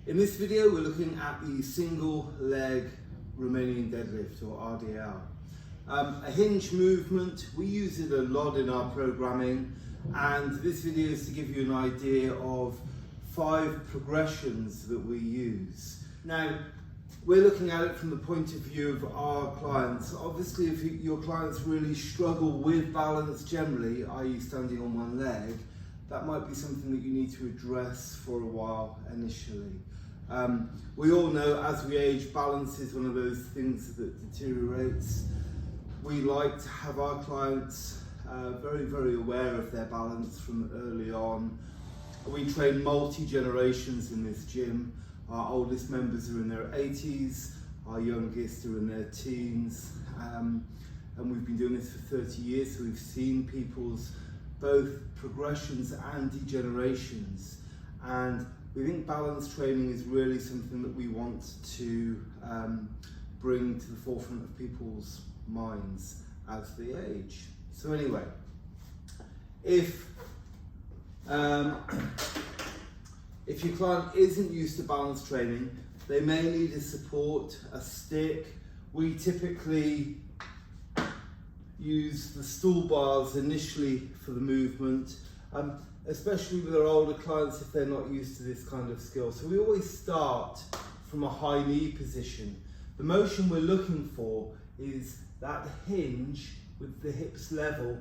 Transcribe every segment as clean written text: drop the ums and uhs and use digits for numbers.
In this video, we're looking at the single leg Romanian deadlift, or RDL. A hinge movement, we use it a lot in our programming, and this video is to give you an idea of 5 progressions that we use. Now, we're looking at it from the point of view of our clients. Obviously, if your clients really struggle with balance generally, i.e. standing on one leg, that might be something that you need to address for a while initially. We all know as we age, balance is one of those things that deteriorates. We like to have our clients very aware of their balance from early on. We train multi-generations in this gym. Our oldest members are in their 80s, our youngest are in their teens, and we've been doing this for 30 years, so we've seen people's both progressions and degenerations, and we think balance training is really something that we want to bring to the forefront of people's minds as they age. So anyway, if your client isn't used to balance training, they may need a support, a stick. We typically use the stool bars initially for the movement, especially with our older clients if they're not used to this kind of skill. So we always start from a high knee position. The motion we're looking for is that hinge with the hips level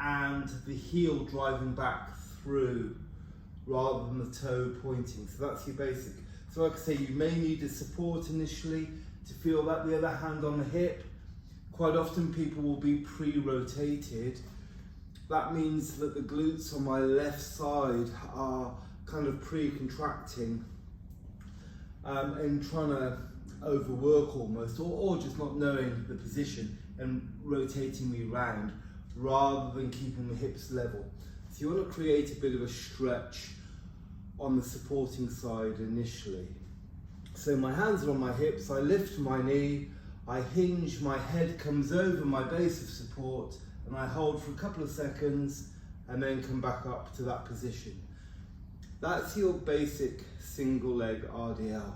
and the heel driving back through, rather than the toe pointing. So that's your basic. So like I say, you may need a support initially to feel that the other hand on the hip. Quite often people will be pre-rotated. That means that the glutes on my left side are kind of pre-contracting and trying to overwork almost, or just not knowing the position and rotating me round rather than keeping the hips level. So you want to create a bit of a stretch on the supporting side initially. So my hands are on my hips, I lift my knee, I hinge, my head comes over my base of support, and I hold for a couple of seconds and then come back up to that position. That's your basic single leg RDL.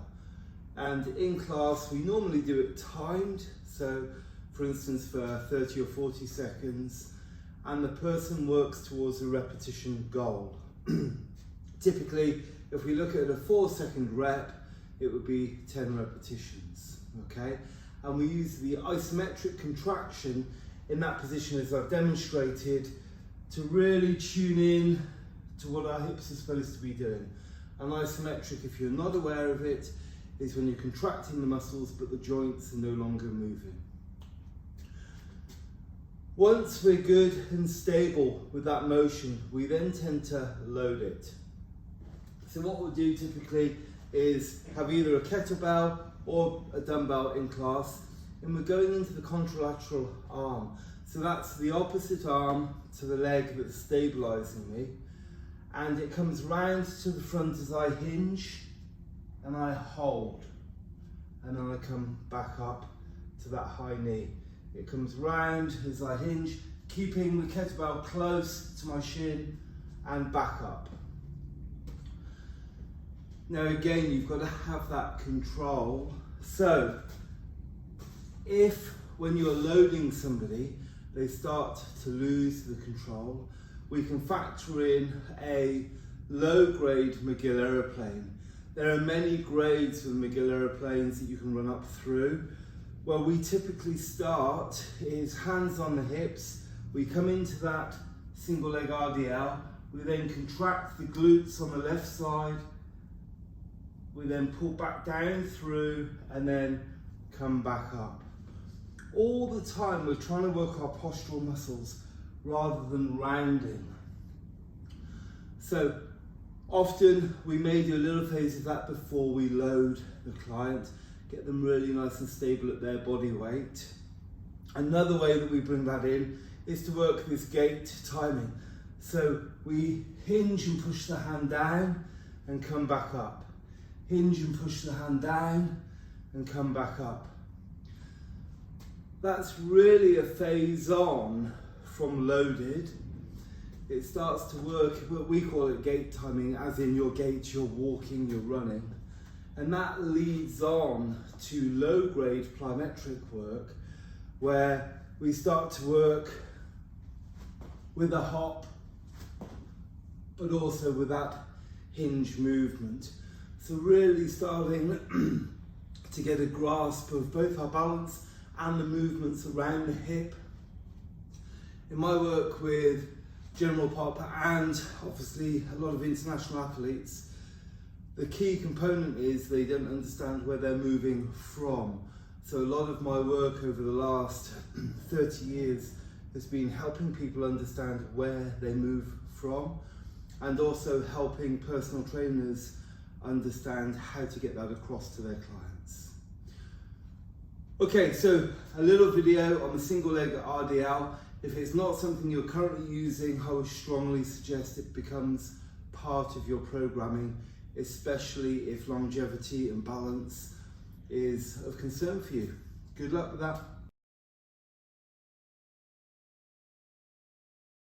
And in class, we normally do it timed. So for instance, for 30 or 40 seconds, and the person works towards a repetition goal. Typically, if we look at a 4-second rep, it would be 10 repetitions, okay? And we use the isometric contraction in that position, as I've demonstrated, to really tune in to what our hips are supposed to be doing. And isometric, if you're not aware of it, is when you're contracting the muscles but the joints are no longer moving. Once we're good and stable with that motion, we then tend to load it. So what we'll do typically is have either a kettlebell or a dumbbell in class, and we're going into the contralateral arm. So that's the opposite arm to the leg that's stabilizing me, and it comes round to the front as I hinge and I hold, and then I come back up to that high knee. It comes round as I hinge, keeping the kettlebell close to my shin, and back up. Now again, you've got to have that control. So if when you're loading somebody, they start to lose the control, we can factor in a low-grade McGill aeroplane. There are many grades with McGill aeroplanes that you can run up through. Where we typically start is hands on the hips. We come into that single leg RDL. We then contract the glutes on the left side. We then pull back down through and then come back up. All the time we're trying to work our postural muscles rather than rounding. So often we may do a little phase of that before we load the client, get them really nice and stable at their body weight. Another way that we bring that in is to work this gait timing. So we hinge and push the hand down and come back up. Hinge and push the hand down and come back up. That's really a phase on from loaded. It starts to work, we call it gait timing, as in your gait, you're walking, you're running. And that leads on to low-grade plyometric work, where we start to work with a hop, but also with that hinge movement. So really starting to get a grasp of both our balance and the movements around the hip. In my work with General Popper and obviously a lot of international athletes, the key component is they don't understand where they're moving from. So a lot of my work over the last 30 years has been helping people understand where they move from, and also helping personal trainers understand how to get that across to their clients. Okay, so a little video on the single leg RDL. If it's not something you're currently using, I would strongly suggest it becomes part of your programming, especially if longevity and balance is of concern for you. Good luck with that.